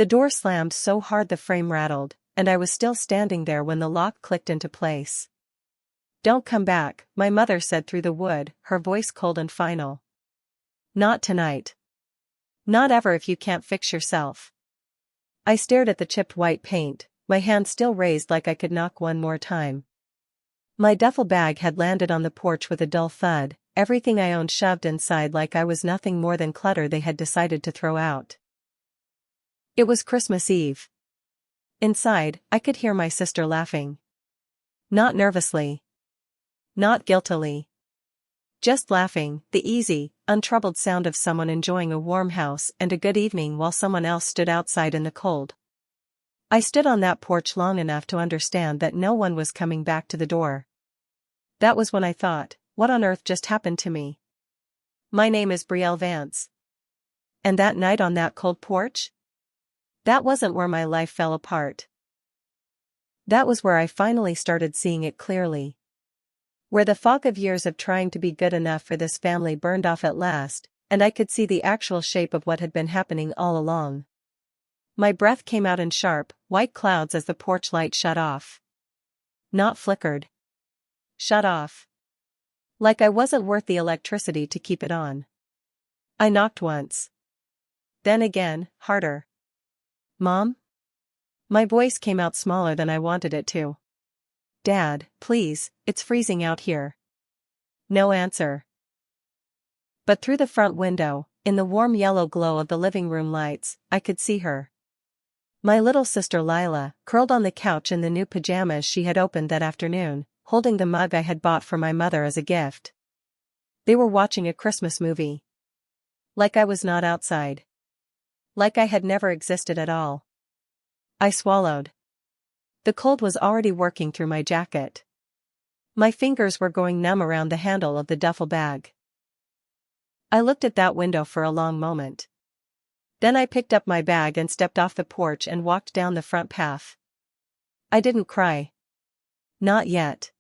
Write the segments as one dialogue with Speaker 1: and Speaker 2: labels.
Speaker 1: The door slammed so hard the frame rattled, and I was still standing there when the lock clicked into place. "Don't come back," my mother said through the wood, her voice cold and final. "Not tonight. Not ever if you can't fix yourself." I stared at the chipped white paint, my hand still raised like I could knock one more time. My duffel bag had landed on the porch with a dull thud, everything I owned shoved inside like I was nothing more than clutter they had decided to throw out. It was Christmas Eve. Inside, I could hear my sister laughing. Not nervously. Not guiltily. Just laughing, the easy, untroubled sound of someone enjoying a warm house and a good evening while someone else stood outside in the cold. I stood on that porch long enough to understand that no one was coming back to the door. That was when I thought, what on earth just happened to me? My name is Brielle Vance. And that night on that cold porch? That wasn't where my life fell apart. That was where I finally started seeing it clearly. Where the fog of years of trying to be good enough for this family burned off at last, and I could see the actual shape of what had been happening all along. My breath came out in sharp, white clouds as the porch light shut off. Not flickered. Shut off. Like I wasn't worth the electricity to keep it on. I knocked once. Then again, harder. "Mom?" My voice came out smaller than I wanted it to. "Dad, please, it's freezing out here." No answer. But through the front window, in the warm yellow glow of the living room lights, I could see her. My little sister Lila, curled on the couch in the new pajamas she had opened that afternoon, holding the mug I had bought for my mother as a gift. They were watching a Christmas movie. Like I was not outside. Like I had never existed at all. I swallowed. The cold was already working through my jacket. My fingers were going numb around the handle of the duffel bag. I looked at that window for a long moment. Then I picked up my bag and stepped off the porch and walked down the front path. I didn't cry. Not yet.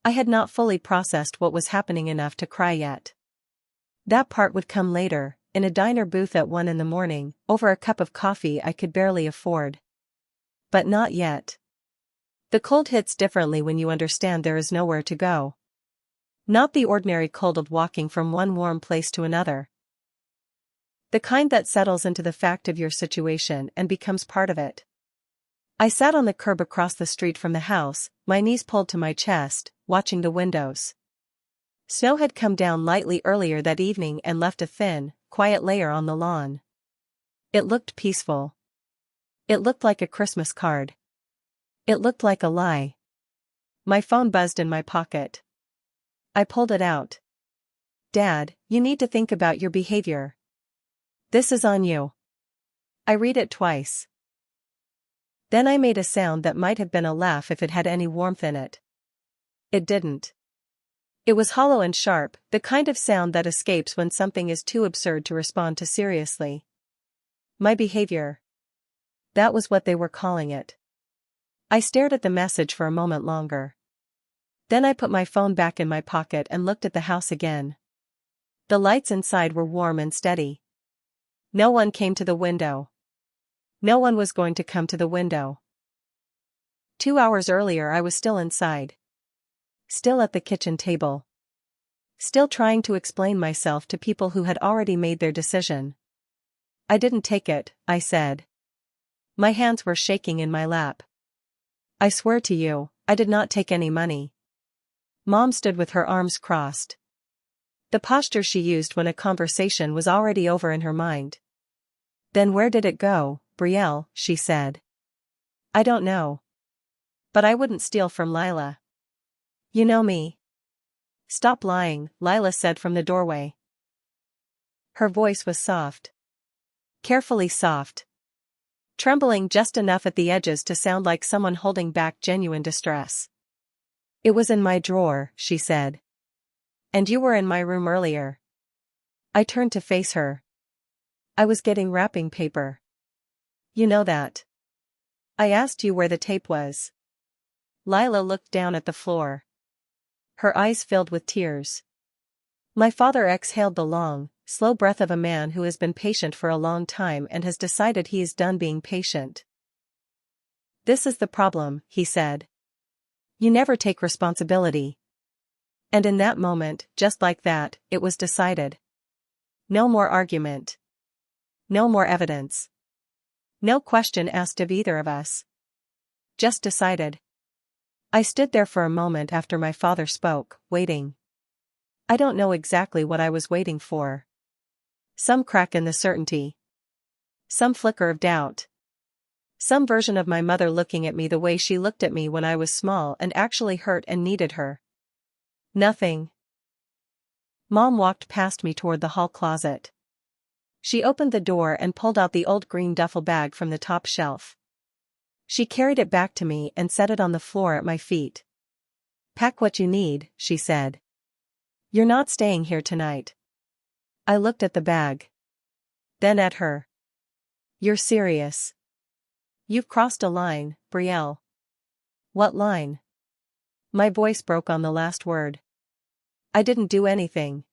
Speaker 1: I had not fully processed what was happening enough to cry yet. That part would come later, in a diner booth at 1 in the morning, over a cup of coffee I could barely afford. But not yet. The cold hits differently when you understand there is nowhere to go. Not the ordinary cold of walking from one warm place to another. The kind that settles into the fact of your situation and becomes part of it. I sat on the curb across the street from the house, my knees pulled to my chest, watching the windows. Snow had come down lightly earlier that evening and left a thin, quiet layer on the lawn. It looked peaceful. It looked like a Christmas card. It looked like a lie. My phone buzzed in my pocket. I pulled it out. "Dad, you need to think about your behavior. This is on you." I read it twice. Then I made a sound that might have been a laugh if it had any warmth in it. It didn't. It was hollow and sharp, the kind of sound that escapes when something is too absurd to respond to seriously. My behavior. That was what they were calling it. I stared at the message for a moment longer. Then I put my phone back in my pocket and looked at the house again. The lights inside were warm and steady. No one came to the window. No one was going to come to the window. 2 hours earlier I was still inside. Still at the kitchen table. Still trying to explain myself to people who had already made their decision. "I didn't take it," I said. My hands were shaking in my lap. "I swear to you, I did not take any money." Mom stood with her arms crossed. The posture she used when a conversation was already over in her mind. "Then where did it go, Brielle?" she said. "I don't know. But I wouldn't steal from Lila. You know me." "Stop lying," Lila said from the doorway. Her voice was soft. Carefully soft. Trembling just enough at the edges to sound like someone holding back genuine distress. "It was in my drawer," she said. "And you were in my room earlier." I turned to face her. "I was getting wrapping paper." "You know that." "I asked you where the tape was." Lila looked down at the floor. Her eyes filled with tears. My father exhaled the long, slow breath of a man who has been patient for a long time and has decided he is done being patient. "This is the problem," he said. "You never take responsibility." And in that moment, just like that, it was decided. No more argument. No more evidence. No question asked of either of us. Just decided. I stood there for a moment after my father spoke, waiting. I don't know exactly what I was waiting for. Some crack in the certainty. Some flicker of doubt. Some version of my mother looking at me the way she looked at me when I was small and actually hurt and needed her. Nothing. Mom walked past me toward the hall closet. She opened the door and pulled out the old green duffel bag from the top shelf. She carried it back to me and set it on the floor at my feet. "Pack what you need," she said. "You're not staying here tonight." I looked at the bag. Then at her. "You're serious? You've crossed a line, Brielle." "What line?" My voice broke on the last word. "I didn't do anything."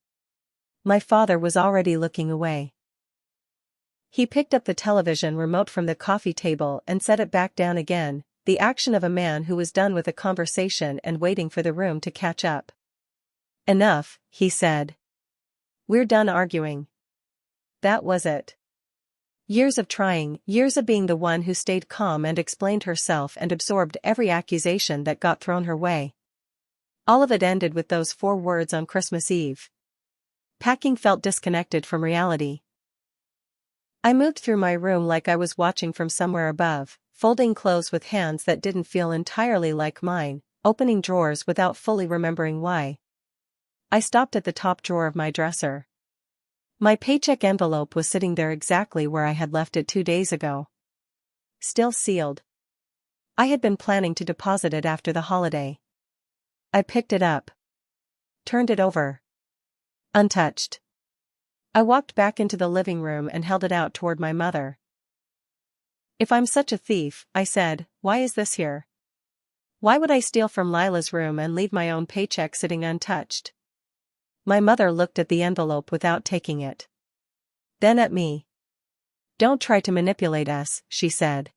Speaker 1: My father was already looking away. He picked up the television remote from the coffee table and set it back down again, the action of a man who was done with a conversation and waiting for the room to catch up. "Enough," he said. "We're done arguing." That was it. Years of trying, years of being the one who stayed calm and explained herself and absorbed every accusation that got thrown her way. All of it ended with those 4 words on Christmas Eve. Packing felt disconnected from reality. I moved through my room like I was watching from somewhere above, folding clothes with hands that didn't feel entirely like mine, opening drawers without fully remembering why. I stopped at the top drawer of my dresser. My paycheck envelope was sitting there exactly where I had left it 2 days ago. Still sealed. I had been planning to deposit it after the holiday. I picked it up. Turned it over. Untouched. I walked back into the living room and held it out toward my mother. "If I'm such a thief," I said, "why is this here? Why would I steal from Lila's room and leave my own paycheck sitting untouched?" My mother looked at the envelope without taking it. Then at me. "Don't try to manipulate us," she said.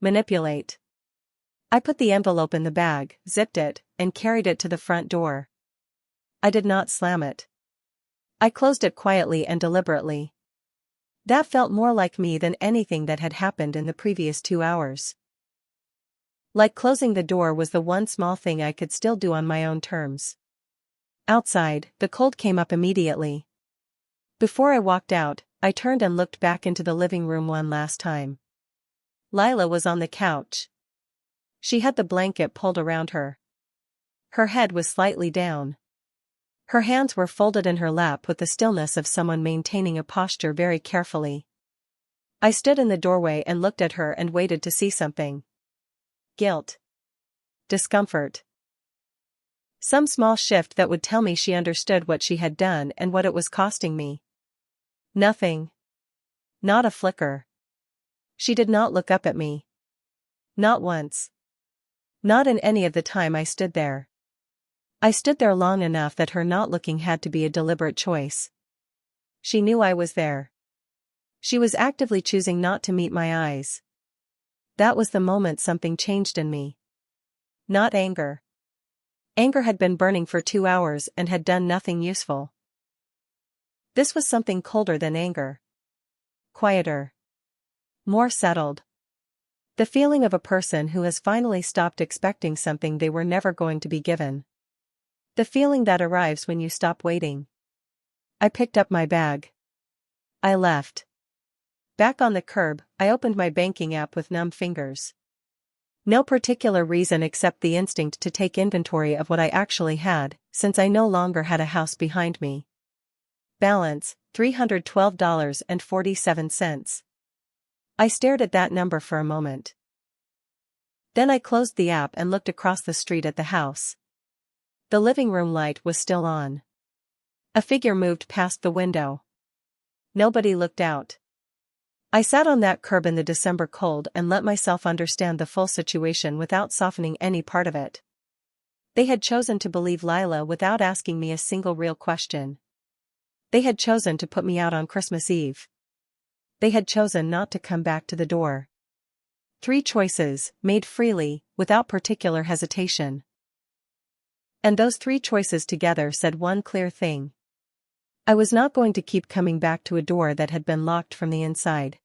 Speaker 1: "Manipulate?" I put the envelope in the bag, zipped it, and carried it to the front door. I did not slam it. I closed it quietly and deliberately. That felt more like me than anything that had happened in the previous 2 hours. Like closing the door was the one small thing I could still do on my own terms. Outside, the cold came up immediately. Before I walked out, I turned and looked back into the living room one last time. Lila was on the couch. She had the blanket pulled around her. Her head was slightly down. Her hands were folded in her lap with the stillness of someone maintaining a posture very carefully. I stood in the doorway and looked at her and waited to see something. Guilt. Discomfort. Some small shift that would tell me she understood what she had done and what it was costing me. Nothing. Not a flicker. She did not look up at me. Not once. Not in any of the time I stood there. I stood there long enough that her not looking had to be a deliberate choice. She knew I was there. She was actively choosing not to meet my eyes. That was the moment something changed in me. Not anger. Anger had been burning for 2 hours and had done nothing useful. This was something colder than anger. Quieter. More settled. The feeling of a person who has finally stopped expecting something they were never going to be given. The feeling that arrives when you stop waiting. I picked up my bag. I left. Back on the curb, I opened my banking app with numb fingers. No particular reason except the instinct to take inventory of what I actually had, since I no longer had a house behind me. Balance, $312.47. I stared at that number for a moment. Then I closed the app and looked across the street at the house. The living room light was still on. A figure moved past the window. Nobody looked out. I sat on that curb in the December cold and let myself understand the full situation without softening any part of it. They had chosen to believe Lila without asking me a single real question. They had chosen to put me out on Christmas Eve. They had chosen not to come back to the door. 3 choices, made freely, without particular hesitation. And those 3 choices together said one clear thing. I was not going to keep coming back to a door that had been locked from the inside.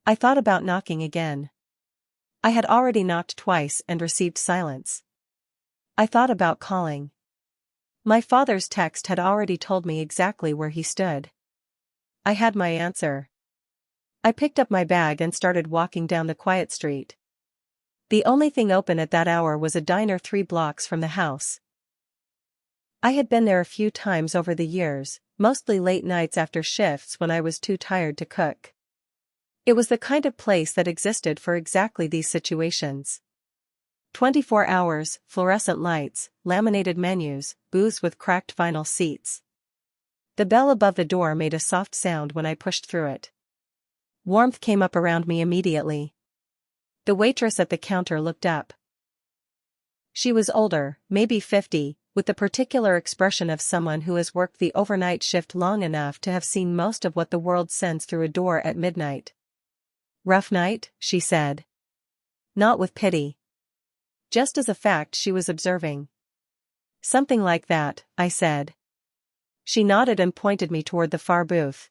Speaker 1: I thought about knocking again. I had already knocked twice and received silence. I thought about calling. My father's text had already told me exactly where he stood. I had my answer. I picked up my bag and started walking down the quiet street. The only thing open at that hour was a diner 3 blocks from the house. I had been there a few times over the years, mostly late nights after shifts when I was too tired to cook. It was the kind of place that existed for exactly these situations. 24 hours, fluorescent lights, laminated menus, booths with cracked vinyl seats. The bell above the door made a soft sound when I pushed through it. Warmth came up around me immediately. The waitress at the counter looked up. She was older, maybe 50, with the particular expression of someone who has worked the overnight shift long enough to have seen most of what the world sends through a door at midnight. "Rough night?" she said. Not with pity. Just as a fact she was observing. "Something like that," I said. She nodded and pointed me toward the far booth.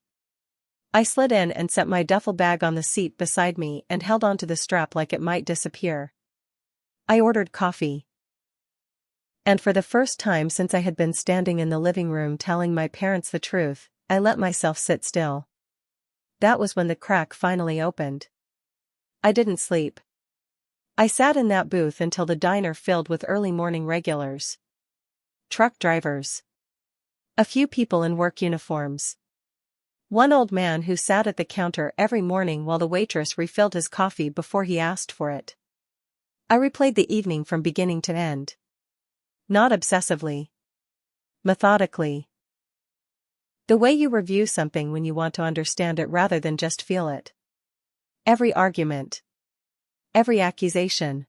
Speaker 1: I slid in and set my duffel bag on the seat beside me and held onto the strap like it might disappear. I ordered coffee. And for the first time since I had been standing in the living room telling my parents the truth, I let myself sit still. That was when the crack finally opened. I didn't sleep. I sat in that booth until the diner filled with early morning regulars. Truck drivers. A few people in work uniforms. One old man who sat at the counter every morning while the waitress refilled his coffee before he asked for it. I replayed the evening from beginning to end. Not obsessively. Methodically. The way you review something when you want to understand it rather than just feel it. Every argument. Every accusation.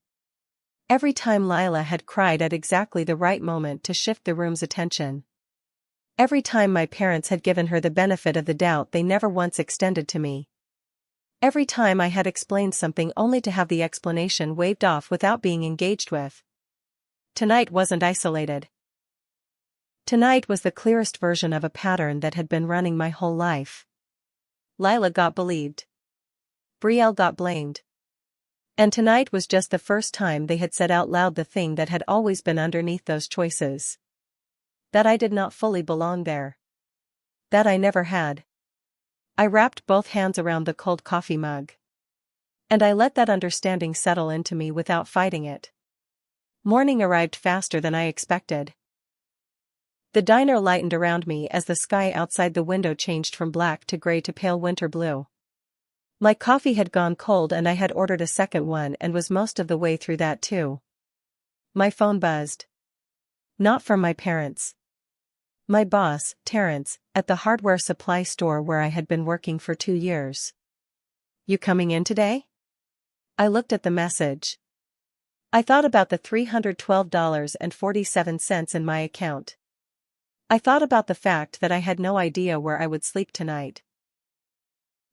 Speaker 1: Every time Lila had cried at exactly the right moment to shift the room's attention. Every time my parents had given her the benefit of the doubt they never once extended to me. Every time I had explained something only to have the explanation waved off without being engaged with. Tonight wasn't isolated. Tonight was the clearest version of a pattern that had been running my whole life. Lila got believed. Brielle got blamed. And tonight was just the first time they had said out loud the thing that had always been underneath those choices. That I did not fully belong there. That I never had. I wrapped both hands around the cold coffee mug. And I let that understanding settle into me without fighting it. Morning arrived faster than I expected. The diner lightened around me as the sky outside the window changed from black to gray to pale winter blue. My coffee had gone cold and I had ordered a second one and was most of the way through that too. My phone buzzed. Not from my parents. My boss, Terrence, at the hardware supply store where I had been working for 2 years. "You coming in today?" I looked at the message. I thought about the $312.47 in my account. I thought about the fact that I had no idea where I would sleep tonight.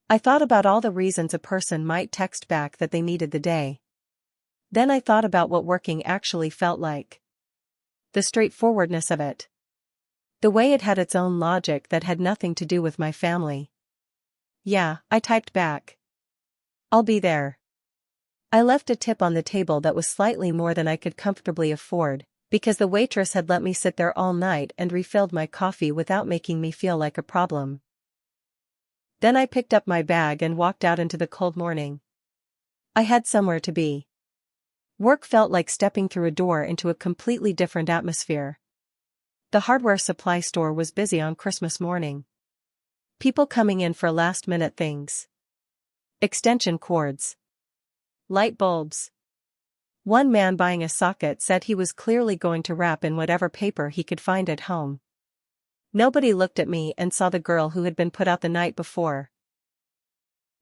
Speaker 1: I thought about all the reasons a person might text back that they needed the day. Then I thought about what working actually felt like. The straightforwardness of it. The way it had its own logic that had nothing to do with my family. "Yeah," I typed back. "I'll be there." I left a tip on the table that was slightly more than I could comfortably afford, because the waitress had let me sit there all night and refilled my coffee without making me feel like a problem. Then I picked up my bag and walked out into the cold morning. I had somewhere to be. Work felt like stepping through a door into a completely different atmosphere. The hardware supply store was busy on Christmas morning. People coming in for last-minute things. Extension cords. Light bulbs. One man buying a socket said he was clearly going to wrap in whatever paper he could find at home. Nobody looked at me and saw the girl who had been put out the night before.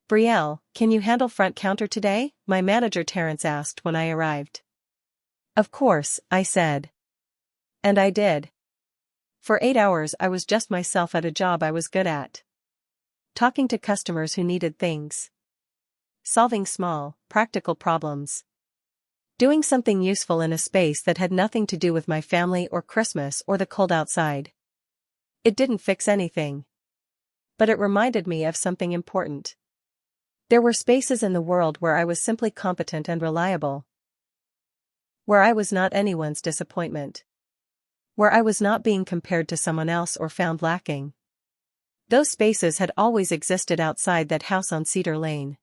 Speaker 1: "Brielle, can you handle front counter today?" my manager Terrence asked when I arrived. "Of course," I said. And I did. For 8 hours I was just myself at a job I was good at. Talking to customers who needed things. Solving small, practical problems. Doing something useful in a space that had nothing to do with my family or Christmas or the cold outside. It didn't fix anything. But it reminded me of something important. There were spaces in the world where I was simply competent and reliable. Where I was not anyone's disappointment. Where I was not being compared to someone else or found lacking. Those spaces had always existed outside that house on Cedar Lane.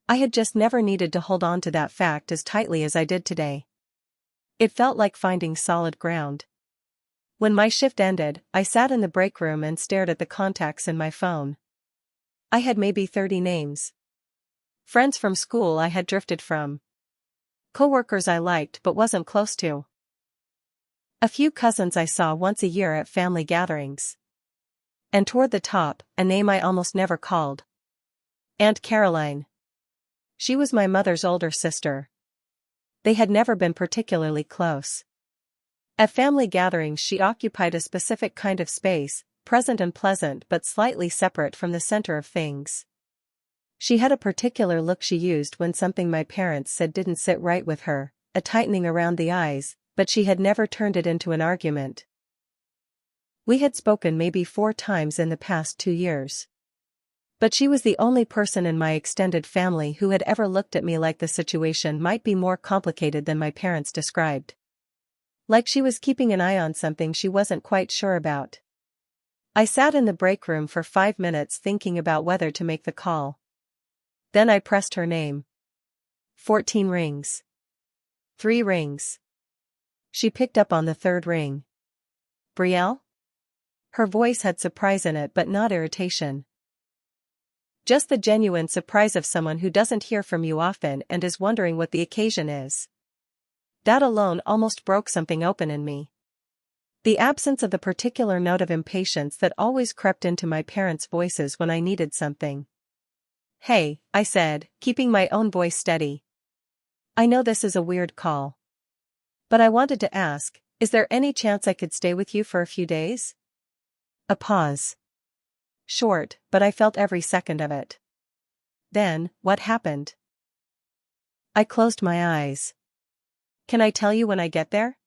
Speaker 1: I had just never needed to hold on to that fact as tightly as I did today. It felt like finding solid ground. When my shift ended, I sat in the break room and stared at the contacts in my phone. I had maybe 30 names. Friends from school I had drifted from. Coworkers I liked but wasn't close to. A few cousins I saw once a year at family gatherings. And toward the top, a name I almost never called. Aunt Caroline. She was my mother's older sister. They had never been particularly close. At family gatherings she occupied a specific kind of space, present and pleasant but slightly separate from the center of things. She had a particular look she used when something my parents said didn't sit right with her, a tightening around the eyes, but she had never turned it into an argument. We had spoken maybe 4 times in the past 2 years. But she was the only person in my extended family who had ever looked at me like the situation might be more complicated than my parents described. Like she was keeping an eye on something she wasn't quite sure about. I sat in the break room for 5 minutes thinking about whether to make the call. Then I pressed her name. 14 rings. 3 rings. She picked up on the 3rd ring. Brielle? Her voice had surprise in it but not irritation. Just the genuine surprise of someone who doesn't hear from you often and is wondering what the occasion is. That alone almost broke something open in me. The absence of the particular note of impatience that always crept into my parents' voices when I needed something. Hey, I said, keeping my own voice steady. I know this is a weird call. But I wanted to ask, is there any chance I could stay with you for a few days? A pause. Short, but I felt every second of it. Then, what happened? I closed my eyes. Can I tell you when I get there?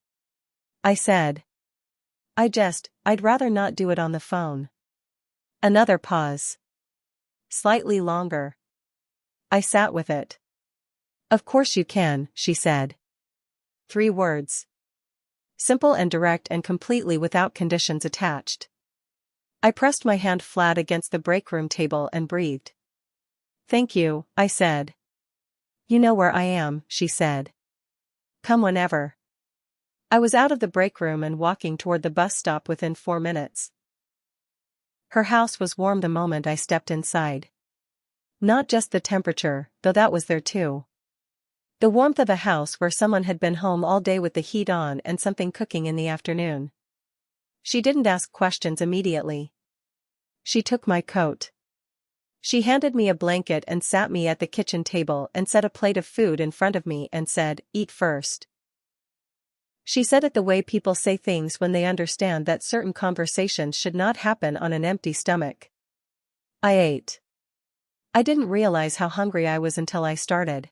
Speaker 1: I said. I'd rather not do it on the phone. Another pause. Slightly longer. I sat with it. Of course you can, she said. 3 words. Simple and direct and completely without conditions attached. I pressed my hand flat against the break room table and breathed. Thank you, I said. You know where I am, she said. Come whenever. I was out of the break room and walking toward the bus stop within 4 minutes. Her house was warm the moment I stepped inside. Not just the temperature, though that was there too. The warmth of a house where someone had been home all day with the heat on and something cooking in the afternoon. She didn't ask questions immediately. She took my coat. She handed me a blanket and sat me at the kitchen table and set a plate of food in front of me and said, "Eat first." She said it the way people say things when they understand that certain conversations should not happen on an empty stomach. I ate. I didn't realize how hungry I was until I started.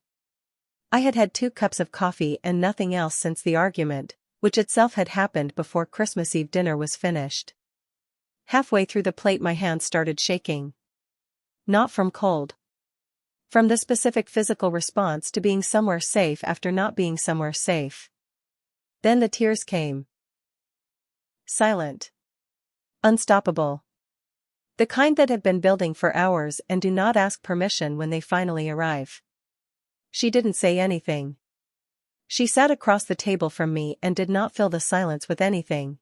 Speaker 1: I had had 2 cups of coffee and nothing else since the argument, which itself had happened before Christmas Eve dinner was finished. Halfway through the plate my hands started shaking. Not from cold. From the specific physical response to being somewhere safe after not being somewhere safe. Then the tears came. Silent. Unstoppable. The kind that have been building for hours and do not ask permission when they finally arrive. She didn't say anything. She sat across the table from me and did not fill the silence with anything.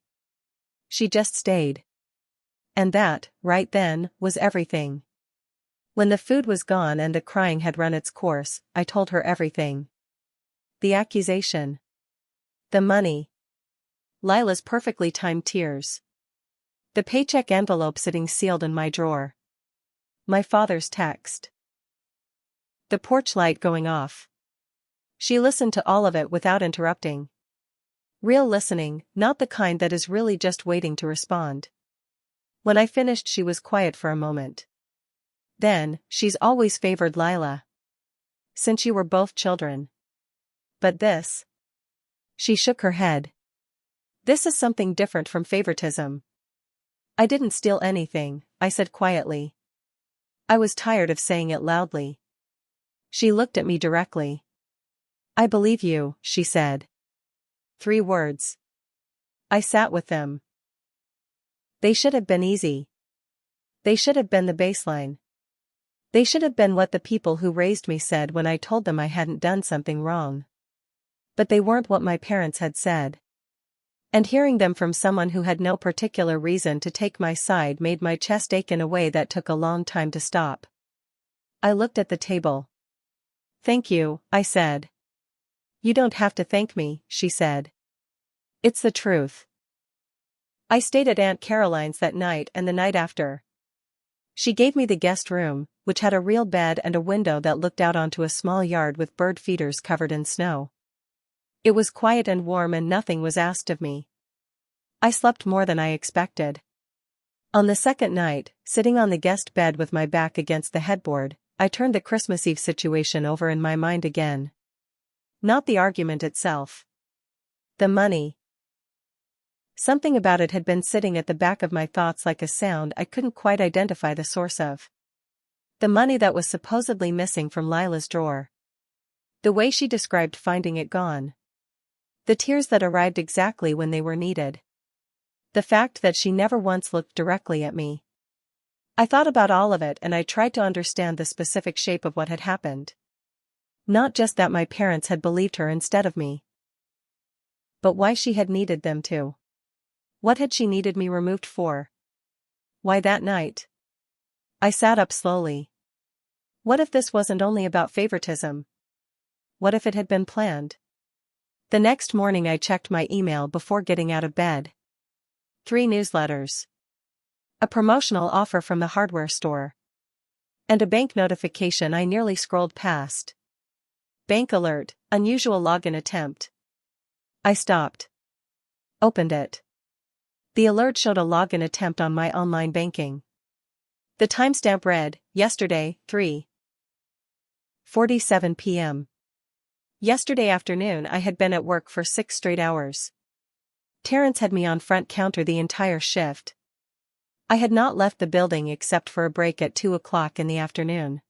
Speaker 1: She just stayed. And that, right then, was everything. When the food was gone and the crying had run its course, I told her everything. The accusation. The money. Lila's perfectly timed tears. The paycheck envelope sitting sealed in my drawer. My father's text. The porch light going off. She listened to all of it without interrupting. Real listening, not the kind that is really just waiting to respond. When I finished, she was quiet for a moment. Then, she's always favored Lila. Since you were both children. But this. She shook her head. This is something different from favoritism. I didn't steal anything, I said quietly. I was tired of saying it loudly. She looked at me directly. I believe you, she said. 3 words. I sat with them. They should have been easy. They should have been the baseline. They should have been what the people who raised me said when I told them I hadn't done something wrong. But they weren't what my parents had said. And hearing them from someone who had no particular reason to take my side made my chest ache in a way that took a long time to stop. I looked at the table. Thank you, I said. You don't have to thank me, she said. It's the truth. I stayed at Aunt Caroline's that night and the night after. She gave me the guest room, which had a real bed and a window that looked out onto a small yard with bird feeders covered in snow. It was quiet and warm and nothing was asked of me. I slept more than I expected. On the second night, sitting on the guest bed with my back against the headboard, I turned the Christmas Eve situation over in my mind again. Not the argument itself. The money. Something about it had been sitting at the back of my thoughts like a sound I couldn't quite identify the source of. The money that was supposedly missing from Lila's drawer. The way she described finding it gone. The tears that arrived exactly when they were needed. The fact that she never once looked directly at me. I thought about all of it and I tried to understand the specific shape of what had happened. Not just that my parents had believed her instead of me. But why she had needed them to. What had she needed me removed for? Why that night? I sat up slowly. What if this wasn't only about favoritism? What if it had been planned? The next morning I checked my email before getting out of bed. 3 newsletters. A promotional offer from the hardware store. And a bank notification I nearly scrolled past. Bank alert, unusual login attempt. I stopped. Opened it. The alert showed a login attempt on my online banking. The timestamp read, yesterday, 3:47 p.m. Yesterday afternoon I had been at work for 6 straight hours. Terrence had me on front counter the entire shift. I had not left the building except for a break at 2 o'clock in the afternoon.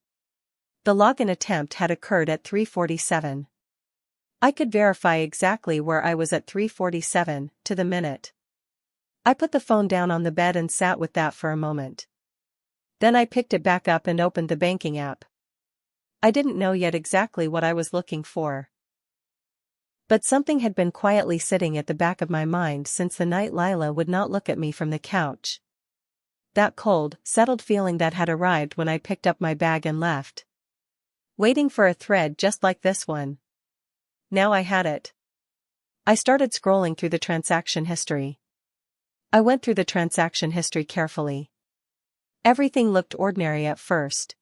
Speaker 1: The login attempt had occurred at 3:47. I could verify exactly where I was at 3:47, to the minute. I put the phone down on the bed and sat with that for a moment. Then I picked it back up and opened the banking app. I didn't know yet exactly what I was looking for. But something had been quietly sitting at the back of my mind since the night Lila would not look at me from the couch. That cold, settled feeling that had arrived when I picked up my bag and left. Waiting for a thread just like this one. Now I had it. I started scrolling through the transaction history. I went through the transaction history carefully. Everything looked ordinary at first.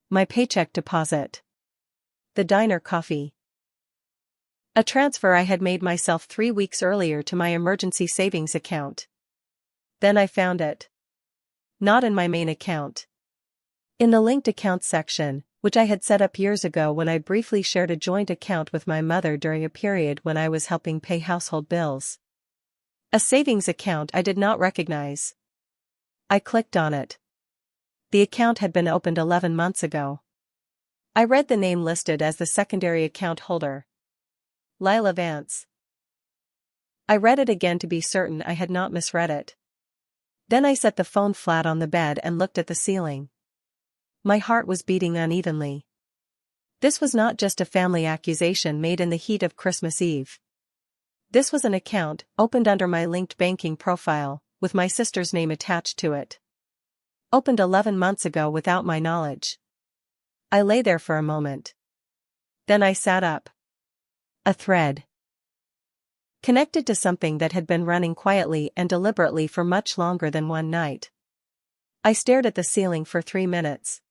Speaker 1: My paycheck deposit. The diner coffee. A transfer I had made myself 3 weeks earlier to my emergency savings account. Then I found it. Not in my main account. In the linked accounts section, which I had set up years ago when I briefly shared a joint account with my mother during a period when I was helping pay household bills. A savings account I did not recognize. I clicked on it. The account had been opened 11 months ago. I read the name listed as the secondary account holder. Lila Vance. I read it again to be certain I had not misread it. Then I set the phone flat on the bed and looked at the ceiling. My heart was beating unevenly. This was not just a family accusation made in the heat of Christmas Eve. This was an account, opened under my linked banking profile, with my sister's name attached to it. Opened 11 months ago without my knowledge. I lay there for a moment. Then I sat up. A thread. Connected to something that had been running quietly and deliberately for much longer than one night. I stared at the ceiling for 3 minutes.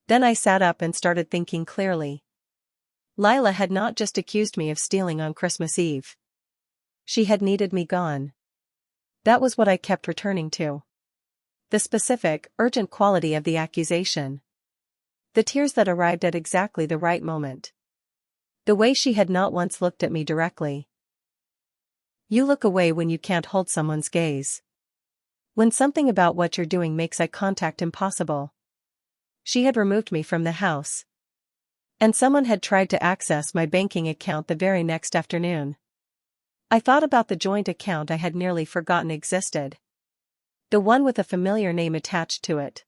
Speaker 1: Then I sat up and started thinking clearly. Lila had not just accused me of stealing on Christmas Eve. She had needed me gone. That was what I kept returning to. The specific, urgent quality of the accusation. The tears that arrived at exactly the right moment. The way she had not once looked at me directly. You look away when you can't hold someone's gaze. When something about what you're doing makes eye contact impossible. She had removed me from the house. And someone had tried to access my banking account the very next afternoon. I thought about the joint account I had nearly forgotten existed. The one with a familiar name attached to it.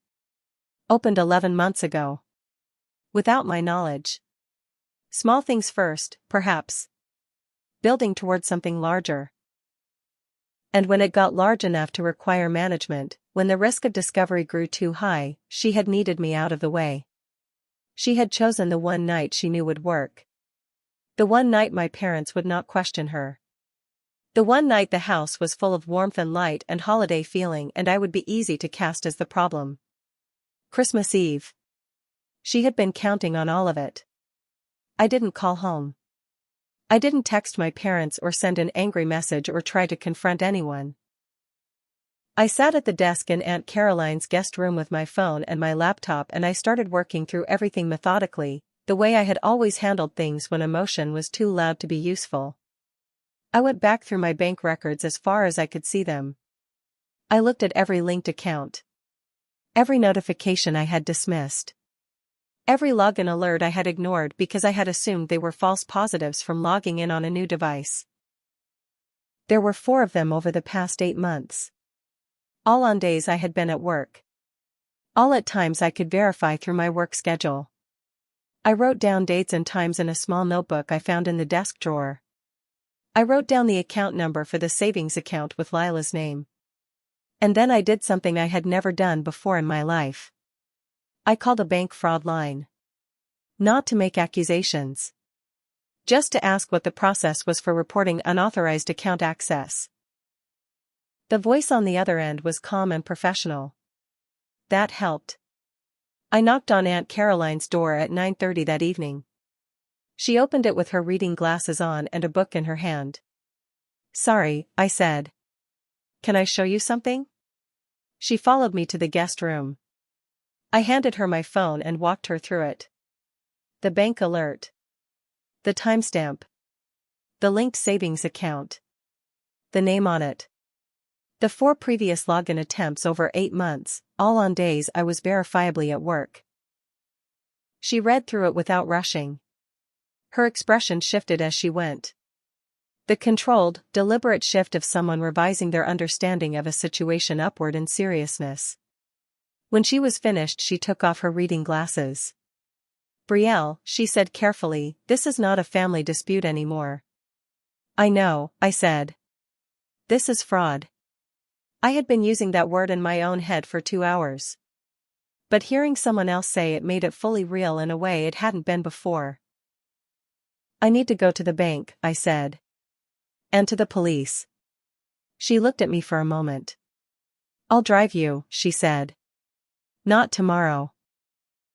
Speaker 1: Opened 11 months ago. Without my knowledge. Small things first, perhaps. Building towards something larger. And when it got large enough to require management, when the risk of discovery grew too high, she had needed me out of the way. She had chosen the one night she knew would work. The one night my parents would not question her. The one night the house was full of warmth and light and holiday feeling, and I would be easy to cast as the problem. Christmas Eve. She had been counting on all of it. I didn't call home. I didn't text my parents or send an angry message or try to confront anyone. I sat at the desk in Aunt Caroline's guest room with my phone and my laptop, and I started working through everything methodically, the way I had always handled things when emotion was too loud to be useful. I went back through my bank records as far as I could see them. I looked at every linked account. Every notification I had dismissed. Every login alert I had ignored because I had assumed they were false positives from logging in on a new device. There were 4 of them over the past 8 months. All on days I had been at work. All at times I could verify through my work schedule. I wrote down dates and times in a small notebook I found in the desk drawer. I wrote down the account number for the savings account with Lila's name. And then I did something I had never done before in my life. I called a bank fraud line. Not to make accusations. Just to ask what the process was for reporting unauthorized account access. The voice on the other end was calm and professional. That helped. I knocked on Aunt Caroline's door at 9:30 that evening. She opened it with her reading glasses on and a book in her hand. Sorry, I said. Can I show you something? She followed me to the guest room. I handed her my phone and walked her through it. The bank alert. The timestamp. The linked savings account. The name on it. The 4 previous login attempts over 8 months, all on days I was verifiably at work. She read through it without rushing. Her expression shifted as she went. The controlled, deliberate shift of someone revising their understanding of a situation upward in seriousness. When she was finished, she took off her reading glasses. Brielle, she said carefully, this is not a family dispute anymore. I know, I said. This is fraud. I had been using that word in my own head for 2 hours. But hearing someone else say it made it fully real in a way it hadn't been before. I need to go to the bank, I said. And to the police. She looked at me for a moment. I'll drive you, she said. Not tomorrow.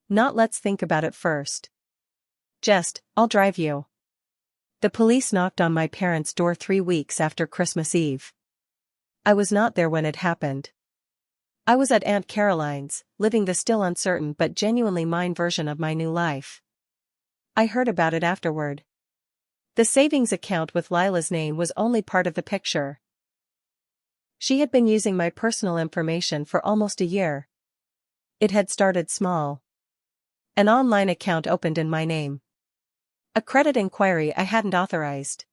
Speaker 1: Not let's think about it first. Just, I'll drive you. The police knocked on my parents' door 3 weeks after Christmas Eve. I was not there when it happened. I was at Aunt Caroline's, living the still uncertain but genuinely mine version of my new life. I heard about it afterward. The savings account with Lila's name was only part of the picture. She had been using my personal information for almost a year. It had started small. An online account opened in my name. A credit inquiry I hadn't authorized.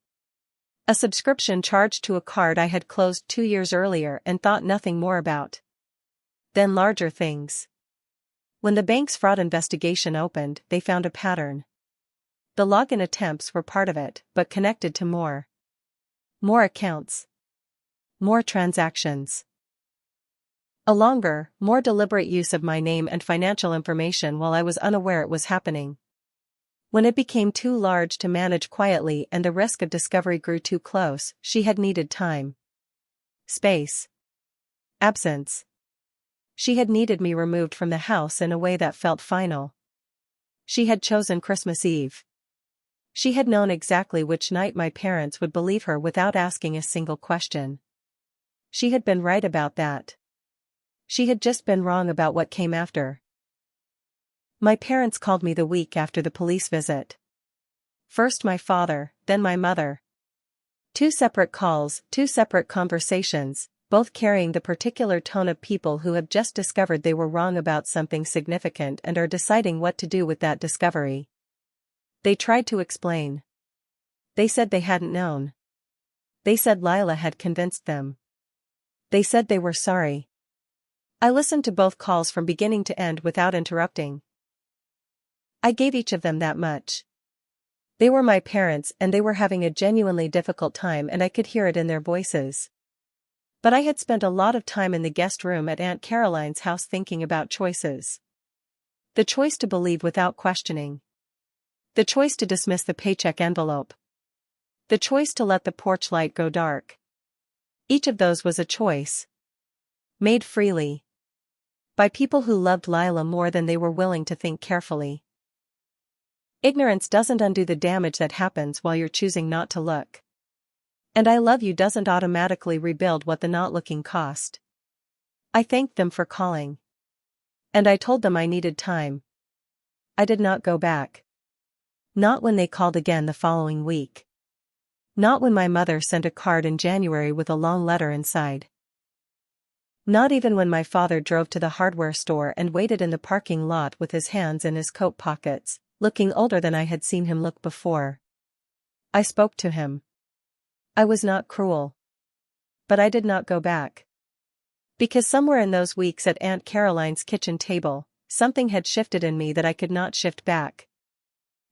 Speaker 1: A subscription charged to a card I had closed 2 years earlier and thought nothing more about. Then larger things. When the bank's fraud investigation opened, they found a pattern. The login attempts were part of it, but connected to more. More accounts. More transactions. A longer, more deliberate use of my name and financial information while I was unaware it was happening. When it became too large to manage quietly and the risk of discovery grew too close, she had needed time. Space. Absence. She had needed me removed from the house in a way that felt final. She had chosen Christmas Eve. She had known exactly which night my parents would believe her without asking a single question. She had been right about that. She had just been wrong about what came after. My parents called me the week after the police visit. First my father, then my mother. 2 separate calls, 2 separate conversations, both carrying the particular tone of people who have just discovered they were wrong about something significant and are deciding what to do with that discovery. They tried to explain. They said they hadn't known. They said Lila had convinced them. They said they were sorry. I listened to both calls from beginning to end without interrupting. I gave each of them that much. They were my parents and they were having a genuinely difficult time and I could hear it in their voices. But I had spent a lot of time in the guest room at Aunt Caroline's house thinking about choices. The choice to believe without questioning. The choice to dismiss the paycheck envelope. The choice to let the porch light go dark. Each of those was a choice. Made freely. By people who loved Lila more than they were willing to think carefully. Ignorance doesn't undo the damage that happens while you're choosing not to look. And I love you doesn't automatically rebuild what the not looking cost. I thanked them for calling. And I told them I needed time. I did not go back. Not when they called again the following week. Not when my mother sent a card in January with a long letter inside. Not even when my father drove to the hardware store and waited in the parking lot with his hands in his coat pockets, looking older than I had seen him look before. I spoke to him. I was not cruel. But I did not go back. Because somewhere in those weeks at Aunt Caroline's kitchen table, something had shifted in me that I could not shift back.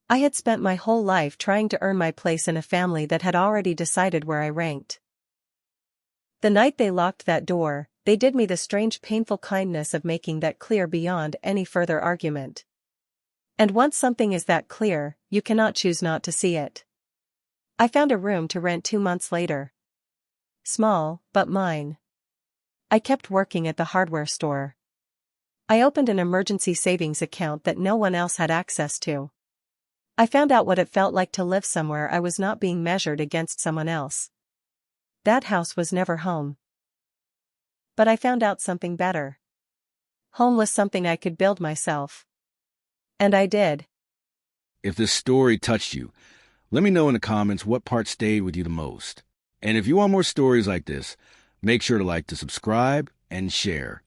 Speaker 1: I had spent my whole life trying to earn my place in a family that had already decided where I ranked. The night they locked that door, they did me the strange painful kindness of making that clear beyond any further argument. And once something is that clear, you cannot choose not to see it. I found a room to rent 2 months later. Small, but mine. I kept working at the hardware store. I opened an emergency savings account that no one else had access to. I found out what it felt like to live somewhere I was not being measured against someone else. That house was never home. But I found out something better. Home was something I could build myself. And I did.
Speaker 2: If this story touched you, let me know in the comments what part stayed with you the most. And if you want more stories like this, make sure to subscribe and share.